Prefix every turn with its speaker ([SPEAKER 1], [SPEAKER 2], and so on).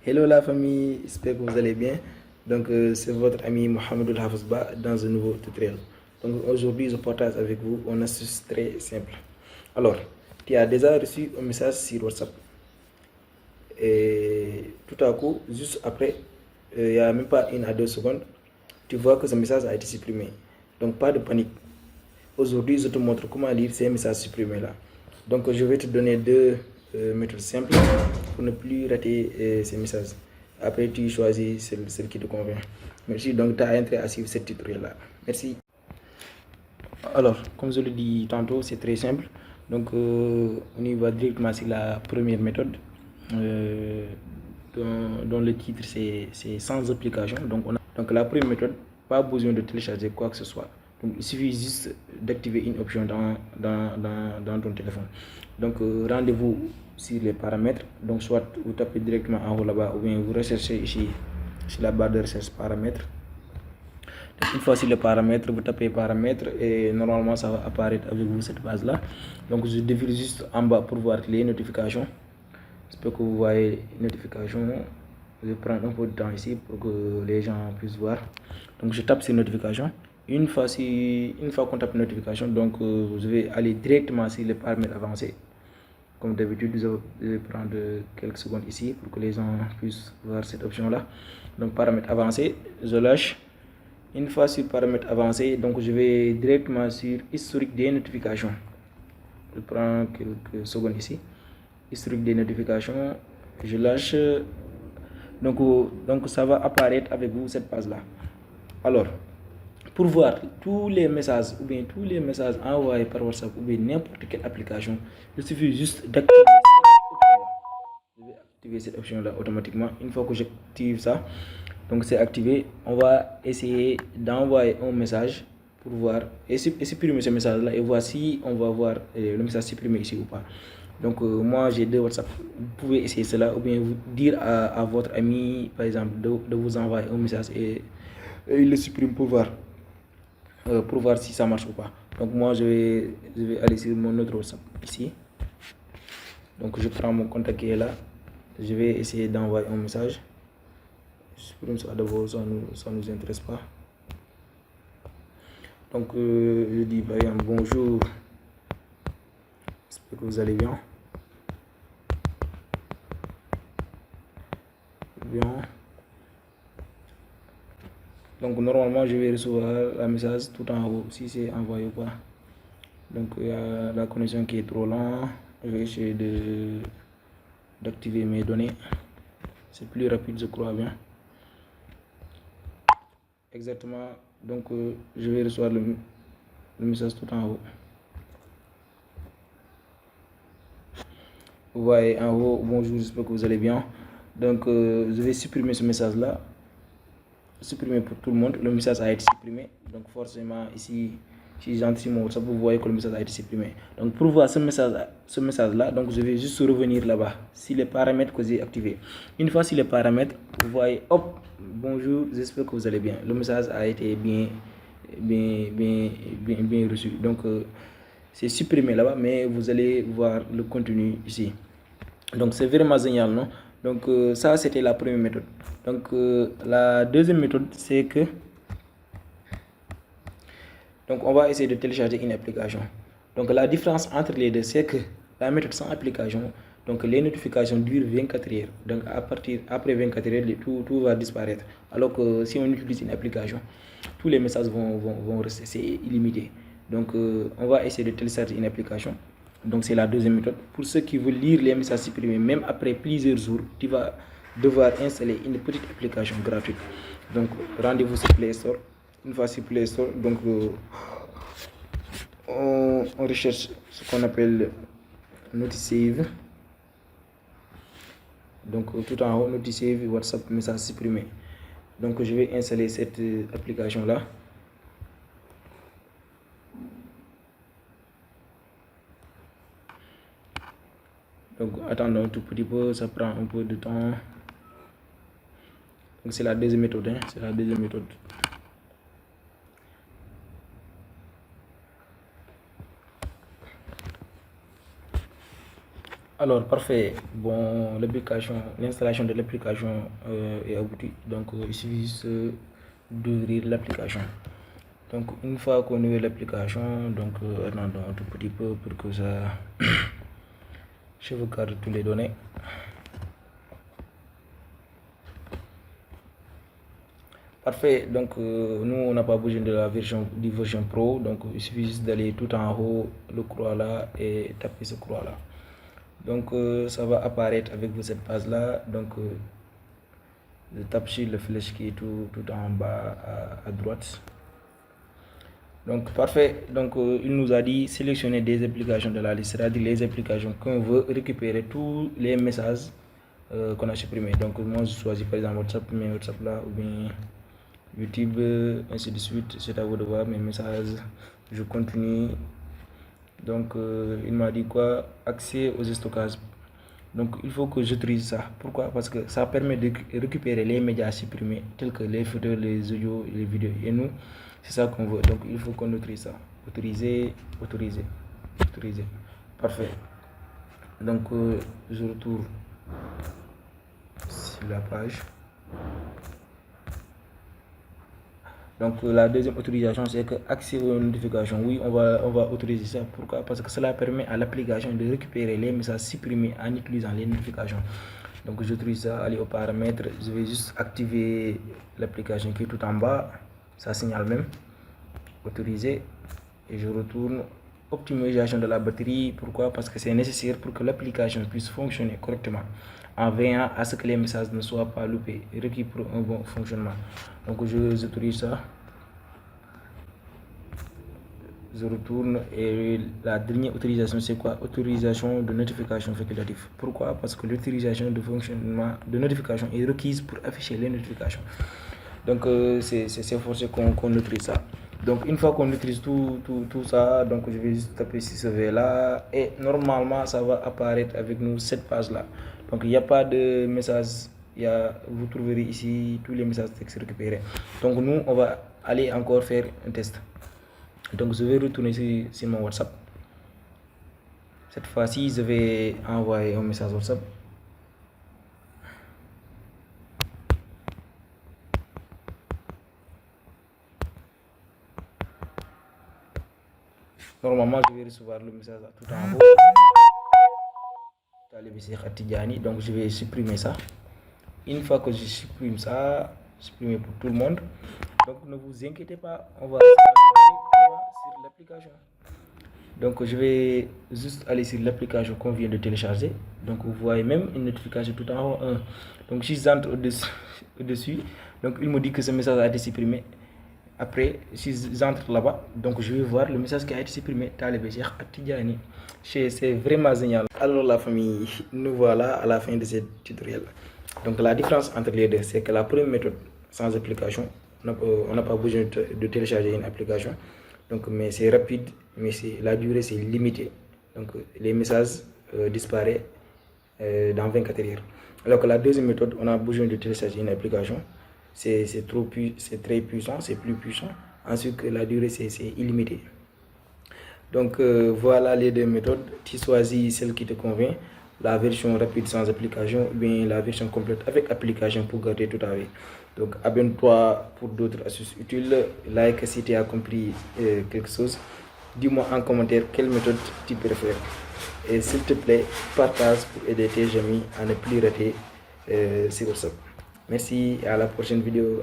[SPEAKER 1] Hello la famille, j'espère que vous allez bien. Donc c'est votre ami Mohamedou Hafizba dans un nouveau tutoriel. Donc aujourd'hui je partage avec vous une astuce très simple. Alors, tu as déjà reçu un message sur WhatsApp et tout à coup, juste après, il n'y a même pas 1 à 2 secondes, tu vois que ce message a été supprimé. Donc pas de panique. Aujourd'hui, je te montre comment lire ces messages supprimés là. Donc je vais te donner deux méthodes simples pour ne plus rater ces messages. Après, tu choisis celle qui te convient. Merci, donc tu as intérêt à suivre ce tutoriel là. Merci. Alors, comme je le dis tantôt, c'est très simple. Donc on y va directement sur la première méthode dont le titre c'est sans application. Donc la première méthode, pas besoin de télécharger quoi que ce soit. Donc il suffit juste d'activer une option dans ton téléphone. Donc rendez-vous sur les paramètres. Donc soit vous tapez directement en haut là-bas ou bien vous recherchez ici sur la barre de recherche paramètres. Donc, une fois sur le paramètre, vous tapez paramètres et normalement ça va apparaître avec vous cette base là. Donc je défile juste en bas pour voir les notifications. J'espère que vous voyez les notifications. Je vais prendre un peu de temps ici pour que les gens puissent voir. Donc je tape sur notification. Une fois qu'on tape notification, donc je vais aller directement sur les paramètres avancés. Comme d'habitude, je vais prendre quelques secondes ici pour que les gens puissent voir cette option là. Donc paramètres avancés, je lâche. Une fois sur paramètres avancés, donc je vais directement sur historique des notifications. Je prends quelques secondes ici. Historique des notifications, je lâche. Donc ça va apparaître avec vous cette page là. Alors, pour voir tous les messages ou bien tous les messages envoyés par WhatsApp ou bien n'importe quelle application, il suffit juste d'activer je vais activer cette option là automatiquement. Une fois que j'active ça, donc c'est activé, on va essayer d'envoyer un message pour voir et supprimer ce message là et voir si on va voir le message supprimé ici ou pas. Donc moi j'ai deux WhatsApp, vous pouvez essayer cela ou bien vous dire à votre ami par exemple de vous envoyer un message et il le supprime pour voir si ça marche ou pas. Donc moi je vais aller sur mon autre WhatsApp ici. Donc je prends mon contact qui est là, je vais essayer d'envoyer un message. Je supprime ça d'abord, ça nous intéresse pas. Donc je dis par exemple bonjour, j'espère que vous allez bien. Donc normalement je vais recevoir la message tout en haut si c'est envoyé ou pas. Donc il y a la connexion qui est trop lente. Je vais essayer d'activer mes données. C'est plus rapide, je crois bien. Exactement. Donc je vais recevoir le message tout en haut. Vous voyez en haut, bonjour, j'espère que vous allez bien. Donc je vais supprimer ce message là. Supprimer pour tout le monde. Le message a été supprimé. Donc forcément ici, si j'entre sur mon WhatsApp, vous voyez que le message a été supprimé. Donc pour voir ce message là, donc je vais juste revenir là-bas si les paramètres que j'ai activés. Une fois sur les paramètres, vous voyez, hop, bonjour, j'espère que vous allez bien. Le message a été bien reçu. Donc c'est supprimé là-bas, mais vous allez voir le contenu ici. Donc c'est vraiment génial, non? Donc ça c'était la première méthode. Donc la deuxième méthode c'est que donc on va essayer de télécharger une application. Donc la différence entre les deux c'est que la méthode sans application, donc les notifications durent 24 heures. Donc après 24 heures, tout va disparaître. Alors que si on utilise une application, tous les messages vont rester, c'est illimité. Donc on va essayer de télécharger une application. Donc c'est la deuxième méthode. Pour ceux qui veulent lire les messages supprimés, même après plusieurs jours, tu vas devoir installer une petite application gratuite. Donc rendez-vous sur Play Store. Une fois sur Play Store, donc on recherche ce qu'on appelle Notisave. Donc tout en haut, Notisave, WhatsApp, message supprimé. Donc je vais installer cette application là. Donc attendons un tout petit peu, ça prend un peu de temps. Donc c'est la deuxième méthode, hein, c'est la deuxième méthode. Alors, parfait. Bon, l'installation de l'application est aboutie. Donc, il suffit juste d'ouvrir l'application. Donc, une fois qu'on ouvre l'application, donc, attendons un tout petit peu pour que ça sauvegarde toutes les données. Parfait. Donc, nous, on n'a pas besoin de la version Pro. Donc, il suffit juste d'aller tout en haut, le croix là, et taper ce croix là. Donc ça va apparaître avec vous cette page là. Donc je tape sur le flèche qui est tout en bas à droite. Donc parfait. Donc il nous a dit sélectionner des applications de la liste, c'est-à-dire les applications qu'on veut récupérer tous les messages qu'on a supprimés. Donc moi je choisis par exemple WhatsApp, mes WhatsApp là, ou bien YouTube, ainsi de suite. C'est à vous de voir mes messages. Je continue. Donc il m'a dit quoi? Accès aux stockages. Donc il faut que j'utilise ça. Pourquoi? Parce que ça permet de récupérer les médias supprimés tels que les photos, les audios, les vidéos. Et nous, c'est ça qu'on veut. Donc il faut qu'on utilise ça. Autoriser, autoriser, autoriser. Parfait. Donc je retourne sur la page. Donc la deuxième autorisation, c'est que accès aux notifications. Oui, on va autoriser ça. Pourquoi? Parce que cela permet à l'application de récupérer les messages supprimés en utilisant les notifications. Donc j'autorise ça. Aller aux paramètres, je vais juste activer l'application qui est tout en bas. Ça signale même. Autoriser. Et je retourne. Optimisation de la batterie. Pourquoi? Parce que c'est nécessaire pour que l'application puisse fonctionner correctement, en veillant à ce que les messages ne soient pas loupés, requis pour un bon fonctionnement. Donc je autorise ça. Je retourne et la dernière autorisation c'est quoi? Autorisation de notification facultative. Pourquoi? Parce que l'autorisation de fonctionnement de notification est requise pour afficher les notifications. Donc c'est forcé qu'on autorise ça. Donc une fois qu'on utilise tout ça, donc je vais juste taper sur ce V là et normalement ça va apparaître avec nous cette page là. Donc il n'y a pas de message, vous trouverez ici tous les messages textes récupérés. Donc nous on va aller encore faire un test. Donc je vais retourner sur mon WhatsApp. Cette fois-ci je vais envoyer un message WhatsApp. Normalement, je vais recevoir le message tout en haut. Donc, je vais supprimer ça. Une fois que je supprime ça, supprimer pour tout le monde. Donc, ne vous inquiétez pas, on va directement sur l'application. Donc, je vais juste aller sur l'application qu'on vient de télécharger. Donc, vous voyez même une notification tout en haut. Donc, si j'entre au-dessus, donc il me dit que ce message a été supprimé. Après, si j'entre là-bas, donc je vais voir le message qui a été supprimé. C'est vraiment génial. Alors la famille, nous voilà à la fin de ce tutoriel. Donc la différence entre les deux, c'est que la première méthode, sans application, on n'a pas besoin de télécharger une application. Donc, mais c'est rapide, mais la durée c'est limité. Donc les messages disparaissent dans 24 heures. Alors que la deuxième méthode, on a besoin de télécharger une application. C'est très puissant, c'est plus puissant. Ensuite, que la durée, c'est illimité. Donc, voilà les deux méthodes. Tu choisis celle qui te convient, la version rapide sans application, ou bien la version complète avec application pour garder tout à vie. Donc, abonne-toi pour d'autres astuces utiles. Like si tu as compris quelque chose. Dis-moi en commentaire quelle méthode tu préfères. Et s'il te plaît, partage pour aider tes amis à ne plus rater sur WhatsApp. Merci et à la prochaine vidéo.